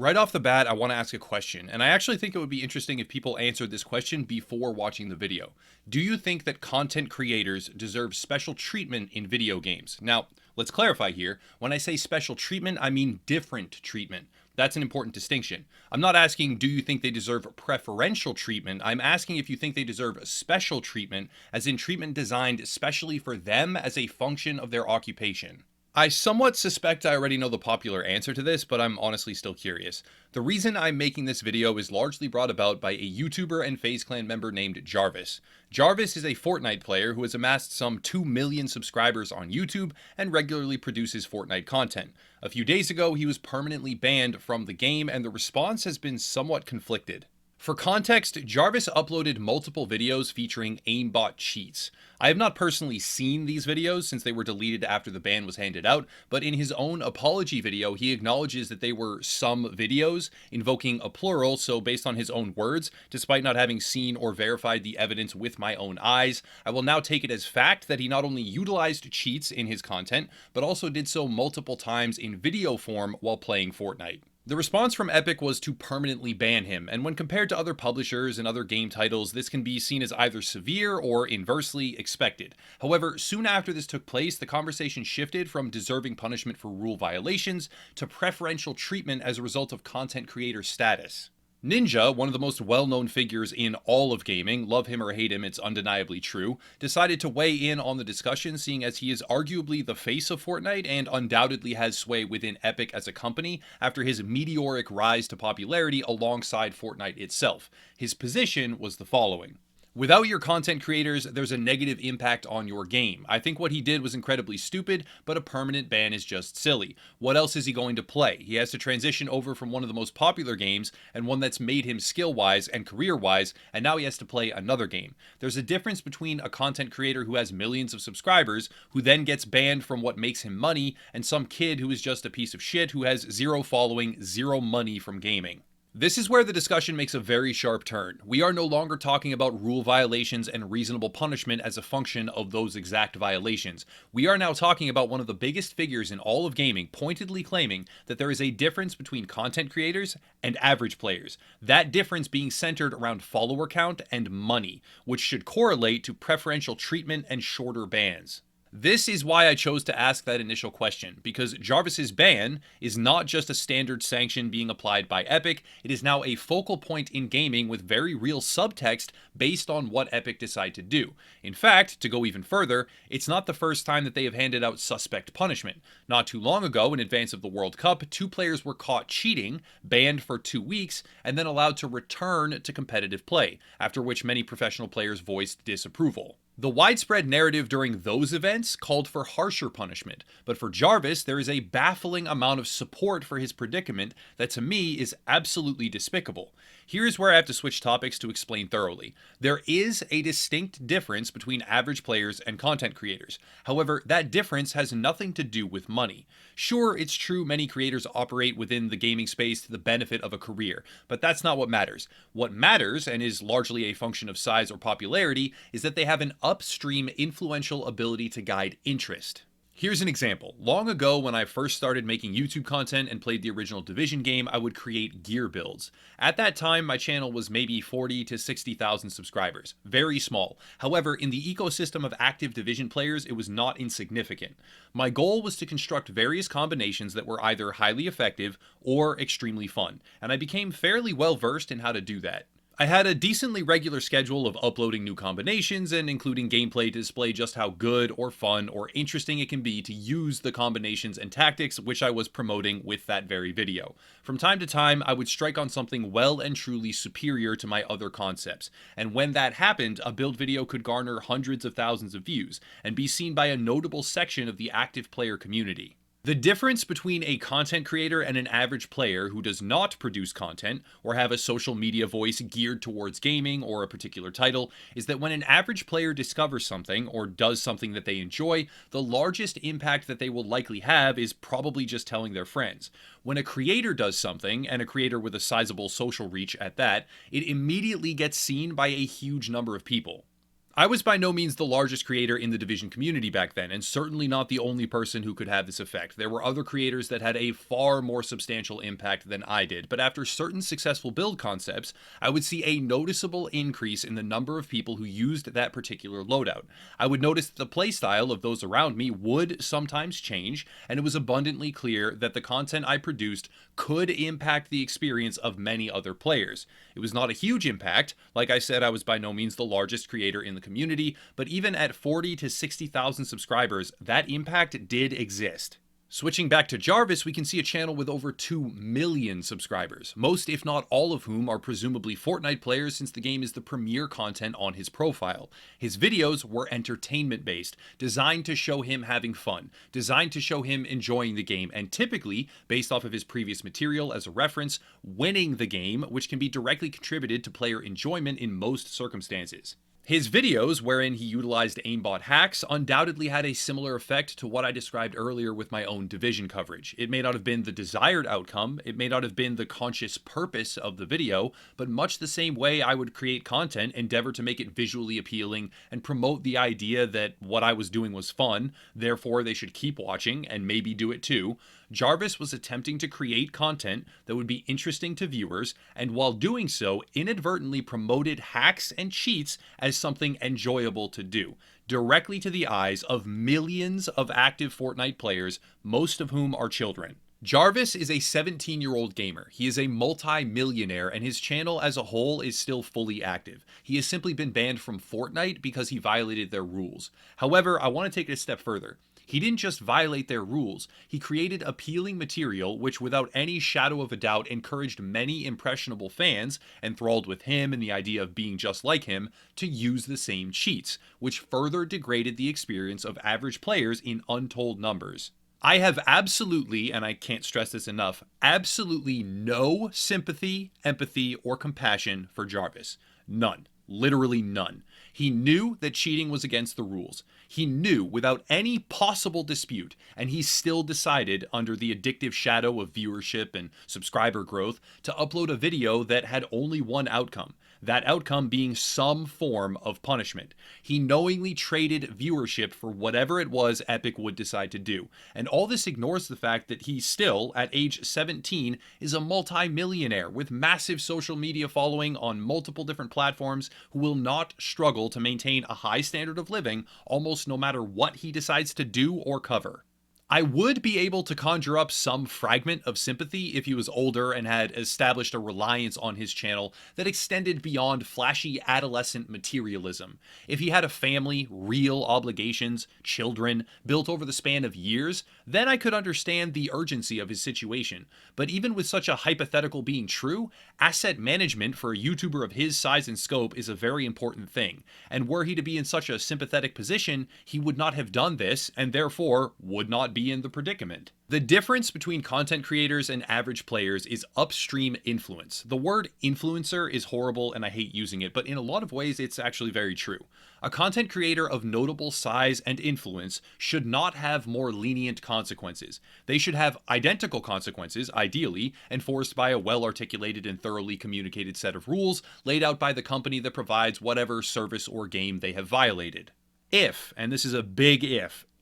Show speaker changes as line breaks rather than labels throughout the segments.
Right off the bat, I want to ask a question, and I actually think it would be interesting if people answered this question before watching the video. Do you think that content creators deserve special treatment in video games? Now, let's clarify here. When I say special treatment, I mean different treatment. That's an important distinction. I'm not asking, do you think they deserve preferential treatment? I'm asking if you think they deserve special treatment, as in treatment designed especially for them as a function of their occupation. I somewhat suspect I already know the popular answer to this, but I'm honestly still curious. The reason I'm making this video is largely brought about by a YouTuber and FaZe Clan member named Jarvis. Jarvis is a Fortnite player who has amassed some 2 million subscribers on YouTube and regularly produces Fortnite content. A few days ago, he was permanently banned from the game, and the response has been somewhat conflicted. For context, Jarvis uploaded multiple videos featuring aimbot cheats. I have not personally seen these videos since they were deleted after the ban was handed out, but in his own apology video, he acknowledges that they were some videos, invoking a plural, so based on his own words, despite not having seen or verified the evidence with my own eyes, I will now take it as fact that he not only utilized cheats in his content, but also did so multiple times in video form while playing Fortnite. The response from Epic was to permanently ban him, and when compared to other publishers and other game titles, this can be seen as either severe or inversely expected. However, soon after this took place, the conversation shifted from deserving punishment for rule violations to preferential treatment as a result of content creator status. Ninja, one of the most well-known figures in all of gaming, love him or hate him, it's undeniably true, decided to weigh in on the discussion, seeing as he is arguably the face of Fortnite and undoubtedly has sway within Epic as a company after his meteoric rise to popularity alongside Fortnite itself. His position was the following. Without your content creators, there's a negative impact on your game. I think what he did was incredibly stupid, but a permanent ban is just silly. What else is he going to play? He has to transition over from one of the most popular games, and one that's made him skill-wise and career-wise, and now he has to play another game. There's a difference between a content creator who has millions of subscribers, who then gets banned from what makes him money, and some kid who is just a piece of shit who has zero following, zero money from gaming. This is where the discussion makes a very sharp turn. We are no longer talking about rule violations and reasonable punishment as a function of those exact violations. We are now talking about one of the biggest figures in all of gaming pointedly claiming that there is a difference between content creators and average players. That difference being centered around follower count and money, which should correlate to preferential treatment and shorter bans. This is why I chose to ask that initial question, because Jarvis's ban is not just a standard sanction being applied by Epic, it is now a focal point in gaming with very real subtext based on what Epic decide to do. In fact, to go even further, it's not the first time that they have handed out suspect punishment. Not too long ago, in advance of the World Cup, 2 players were caught cheating, banned for 2 weeks, and then allowed to return to competitive play, after which many professional players voiced disapproval. The widespread narrative during those events called for harsher punishment, but for Jarvis, there is a baffling amount of support for his predicament that to me is absolutely despicable. Here's where I have to switch topics to explain thoroughly. There is a distinct difference between average players and content creators. However, that difference has nothing to do with money. Sure, it's true many creators operate within the gaming space to the benefit of a career, but that's not what matters. What matters, and is largely a function of size or popularity, is that they have an upstream influential ability to guide interest. Here's an example. Long ago, when I first started making YouTube content and played the original Division game, I would create gear builds. At that time, my channel was maybe 40 to 60,000 subscribers. Very small. However, in the ecosystem of active Division players, it was not insignificant. My goal was to construct various combinations that were either highly effective or extremely fun, and I became fairly well versed in how to do that. I had a decently regular schedule of uploading new combinations and including gameplay to display just how good or fun or interesting it can be to use the combinations and tactics which I was promoting with that very video. From time to time, I would strike on something well and truly superior to my other concepts, and when that happened, a build video could garner hundreds of thousands of views and be seen by a notable section of the active player community. The difference between a content creator and an average player who does not produce content or have a social media voice geared towards gaming or a particular title is that when an average player discovers something or does something that they enjoy, the largest impact that they will likely have is probably just telling their friends. When a creator does something, and a creator with a sizable social reach at that, it immediately gets seen by a huge number of people. I was by no means the largest creator in the Division community back then, and certainly not the only person who could have this effect. There were other creators that had a far more substantial impact than I did, but after certain successful build concepts, I would see a noticeable increase in the number of people who used that particular loadout. I would notice that the playstyle of those around me would sometimes change, and it was abundantly clear that the content I produced could impact the experience of many other players. It was not a huge impact. Like I said, I was by no means the largest creator in the community, but even at 40 to 60,000 subscribers, that impact did exist. Switching back to Jarvis, we can see a channel with over 2 million subscribers, most if not all of whom are presumably Fortnite players since the game is the premier content on his profile. His videos were entertainment based, designed to show him having fun, designed to show him enjoying the game, and typically, based off of his previous material as a reference, winning the game, which can be directly contributed to player enjoyment in most circumstances. His videos, wherein he utilized aimbot hacks, undoubtedly had a similar effect to what I described earlier with my own Division coverage. It may not have been the desired outcome, it may not have been the conscious purpose of the video, but much the same way I would create content, endeavor to make it visually appealing, and promote the idea that what I was doing was fun, therefore they should keep watching, and maybe do it too. Jarvis was attempting to create content that would be interesting to viewers, and while doing so, inadvertently promoted hacks and cheats as something enjoyable to do, directly to the eyes of millions of active Fortnite players, most of whom are children. Jarvis is a 17-year-old gamer. He is a multi-millionaire, and his channel as a whole is still fully active. He has simply been banned from Fortnite because he violated their rules. However, I want to take it a step further. He didn't just violate their rules, he created appealing material which without any shadow of a doubt encouraged many impressionable fans, enthralled with him and the idea of being just like him, to use the same cheats, which further degraded the experience of average players in untold numbers. I have absolutely, and I can't stress this enough, absolutely no sympathy, empathy, or compassion for Jarvis. None. Literally none. He knew that cheating was against the rules. He knew without any possible dispute, and he still decided, under the addictive shadow of viewership and subscriber growth, to upload a video that had only one outcome. That outcome being some form of punishment. He knowingly traded viewership for whatever it was Epic would decide to do. And all this ignores the fact that he still, at age 17, is a multi-millionaire with massive social media following on multiple different platforms who will not struggle to maintain a high standard of living almost no matter what he decides to do or cover. I would be able to conjure up some fragment of sympathy if he was older and had established a reliance on his channel that extended beyond flashy adolescent materialism. If he had a family, real obligations, children, built over the span of years, then I could understand the urgency of his situation. But even with such a hypothetical being true, asset management for a YouTuber of his size and scope is a very important thing. And were he to be in such a sympathetic position, he would not have done this, and therefore would not be in the predicament. The difference between content creators and average players is upstream influence. The word influencer is horrible and I hate using it, but in a lot of ways it's actually very true. A content creator of notable size and influence should not have more lenient consequences. They should have identical consequences, ideally, enforced by a well-articulated and thoroughly communicated set of rules laid out by the company that provides whatever service or game they have violated. If, and this is a big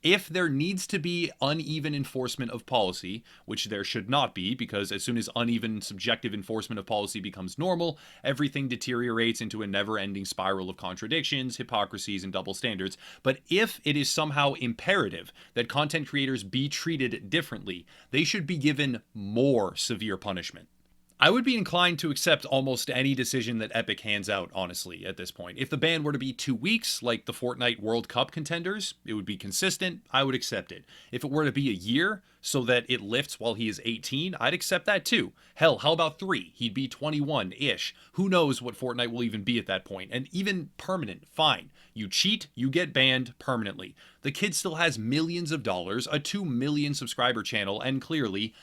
if there needs to be uneven enforcement of policy, which there should not be, because as soon as uneven subjective enforcement of policy becomes normal, everything deteriorates into a never-ending spiral of contradictions, hypocrisies, and double standards. But if it is somehow imperative that content creators be treated differently, they should be given more severe punishment. I would be inclined to accept almost any decision that Epic hands out, honestly, at this point. If the ban were to be 2 weeks, like the Fortnite World Cup contenders, it would be consistent, I would accept it. If it were to be a year, so that it lifts while he is 18, I'd accept that too. Hell, how about 3? He'd be 21-ish. Who knows what Fortnite will even be at that point. And even permanent, fine. You cheat, you get banned permanently. The kid still has millions of dollars, a 2 million subscriber channel, and clearly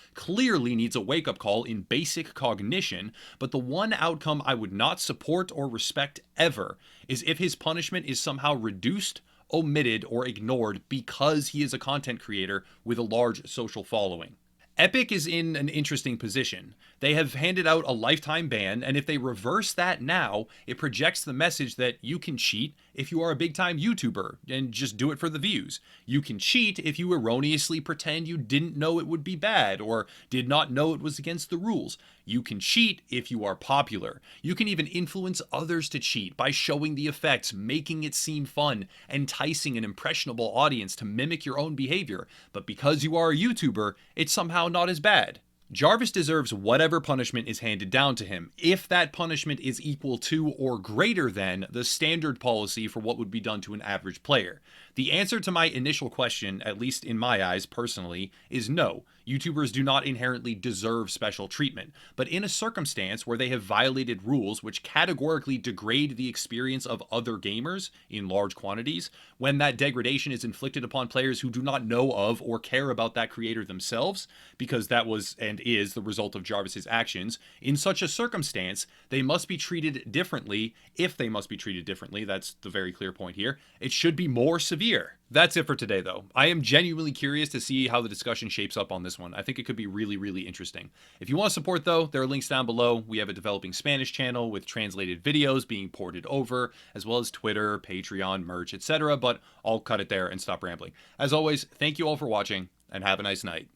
needs a wake-up call in basic cognition, but the one outcome I would not support or respect ever is if his punishment is somehow reduced, omitted, or ignored because he is a content creator with a large social following. Epic is in an interesting position. They have handed out a lifetime ban, and if they reverse that now, it projects the message that you can cheat if you are a big time YouTuber and just do it for the views. You can cheat if you erroneously pretend you didn't know it would be bad or did not know it was against the rules. You can cheat if you are popular. You can even influence others to cheat by showing the effects, making it seem fun, enticing an impressionable audience to mimic your own behavior. But because you are a YouTuber, it's somehow not as bad. Jarvis deserves whatever punishment is handed down to him, if that punishment is equal to or greater than the standard policy for what would be done to an average player. The answer to my initial question, at least in my eyes personally, is no. YouTubers do not inherently deserve special treatment, but in a circumstance where they have violated rules which categorically degrade the experience of other gamers in large quantities, when that degradation is inflicted upon players who do not know of or care about that creator themselves, because that was and is the result of Jarvis's actions, in such a circumstance, they must be treated differently. If they must be treated differently, that's the very clear point here, it should be more severe. That's it for today, though. I am genuinely curious to see how the discussion shapes up on this one. I think it could be really, really interesting. If you want to support, though, there are links down below. We have a developing Spanish channel with translated videos being ported over, as well as Twitter, Patreon, merch, etc. But I'll cut it there and stop rambling. As always, thank you all for watching, and have a nice night.